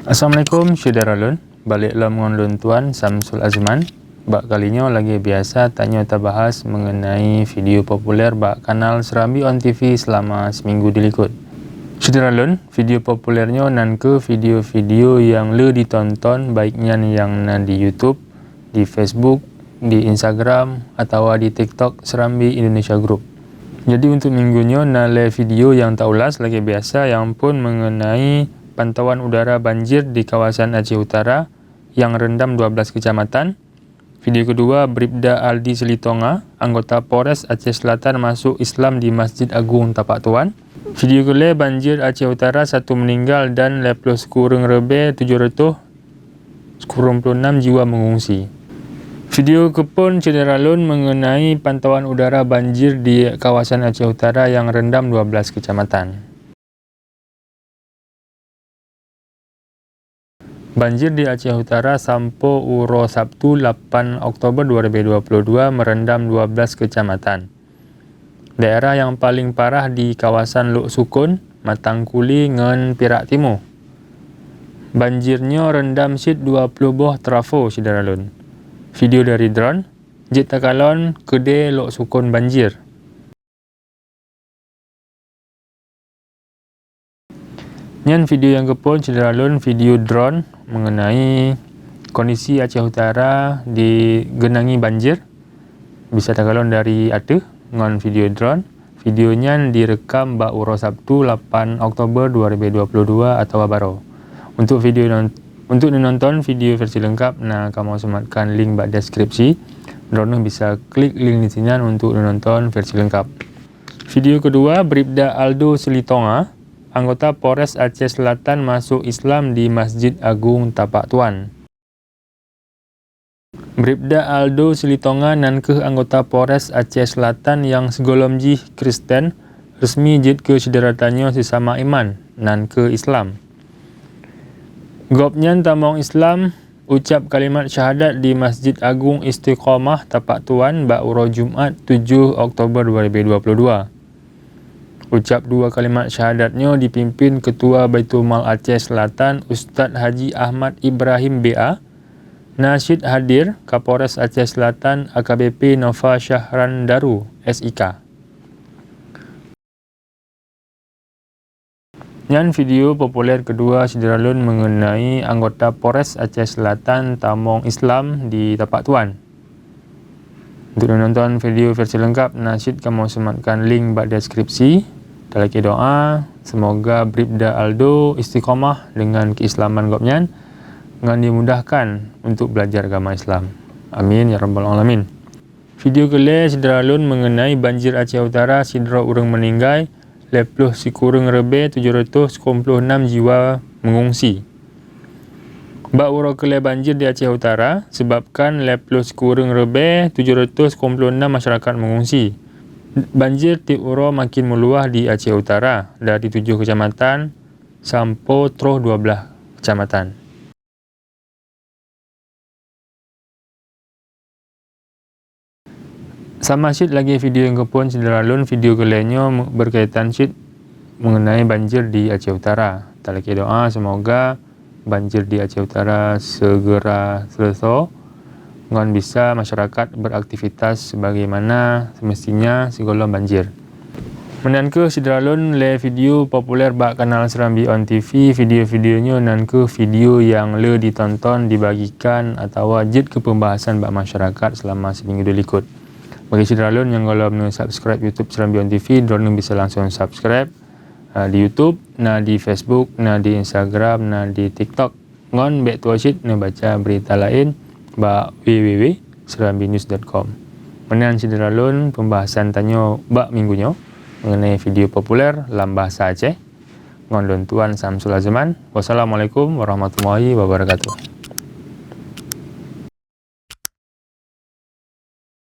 Assalamualaikum saudara lun, balik ngon lun tuan Samsul Azman. Bak kalinya lagi biasa tanya terbahas mengenai video populer bak kanal Serambi On TV selama seminggu dilikut. Saudara lun, video populernya nan ke video-video yang le ditonton baiknya yang nan di YouTube, di Facebook, di Instagram atau di TikTok Serambi Indonesia Group. Jadi untuk minggunya nale video yang tak ulas lagi biasa yang pun mengenai pantauan udara banjir di kawasan Aceh Utara yang rendam 12 kecamatan. Video kedua, Bribda Aldi Selitonga, anggota Polres Aceh Selatan masuk Islam di Masjid Agung Tapak Tuan. Video kedua, banjir Aceh Utara 1 meninggal dan leplos kurang lebih 796 jiwa mengungsi. Video kepun cedera lun mengenai pantauan udara banjir di kawasan Aceh Utara yang rendam 12 kecamatan. Banjir di Aceh Utara sampai uro Sabtu 8 Oktober 2022 merendam 12 kecamatan. Daerah yang paling parah di kawasan Luk Sukun, Matangkuli ngan Perak Timur. Banjirnya rendam sit 20 buah trafo saudara lun. Video dari drone, Jit Takalon, Kedai Lok Sukun banjir. Nyan video yang kepun cedera lun video drone mengenai kondisi Aceh Utara digenangi banjir. Bisa takalon dari Aceh ngon video drone. Videonya direkam bak uro Sabtu 8 Oktober 2022 atau baru. Untuk menonton video versi lengkap, kamu sematkan link bak deskripsi. Drone bisa klik link di sini untuk menonton versi lengkap. Video kedua, Bribda Aldo Selitonga, anggota Polres Aceh Selatan masuk Islam di Masjid Agung Tapak Tuan. Bribda Aldo Selitonga nan ke anggota Polres Aceh Selatan yang segolom jih Kristen resmi jid ke sederatannya sesama iman nan ke Islam. Gopnyan tamong Islam ucap kalimat syahadat di Masjid Agung Istiqomah Tapak Tuan bak uro Jumat 7 Oktober 2022. Ucap dua kalimat syahadatnya dipimpin Ketua Baitul Mal Aceh Selatan Ustaz Haji Ahmad Ibrahim BA. Nasyid hadir Kapolres Aceh Selatan AKBP Nova Syahran Daru SIK. Yang video populer kedua saudara lun mengenai anggota Polres Aceh Selatan tamong Islam di Tapak Tuan. Untuk menonton video versi lengkap, nasyid kamu sematkan link bak deskripsi. Dalam doa, semoga Bribda Aldo istiqomah dengan keislaman gopnyan dengan dimudahkan untuk belajar agama Islam. Amin ya rabbal alamin. Video kedua saudara lun mengenai banjir Aceh Utara sidra urang meninggal. Leploh si kurang lebih 796 jiwa mengungsi. Bak uro kelai banjir di Aceh Utara sebabkan leploh si kurang lebih 796 masyarakat mengungsi. Banjir di uro makin meluah di Aceh Utara dari 7 kecamatan sampai terus 12 kecamatan. Sama syit lagi video yang kepun cedera lun, video kelainya berkaitan syit mengenai banjir di Aceh Utara. Talaki doa semoga banjir di Aceh Utara segera selesai ngan bisa masyarakat beraktivitas sebagaimana semestinya segala banjir. Menan ke cedera lun le video populer bak kanal Serambi On TV, video-videonya nan ke video yang le ditonton dibagikan atau wajib ke pembahasan bak masyarakat selama seminggu dilikut. Bagi saudara lun yang kalau belum subscribe YouTube Serambi On TV, drone bisa langsung subscribe di YouTube, di Facebook, di Instagram, di TikTok. Ngon back to watch baca berita lain bak www.serambinews.com. Menan saudara lun pembahasan tanya bak minggunya mengenai video populer dalam bahasa Aceh. Ngon lun tuan Samsul Azman. Wassalamualaikum warahmatullahi wabarakatuh.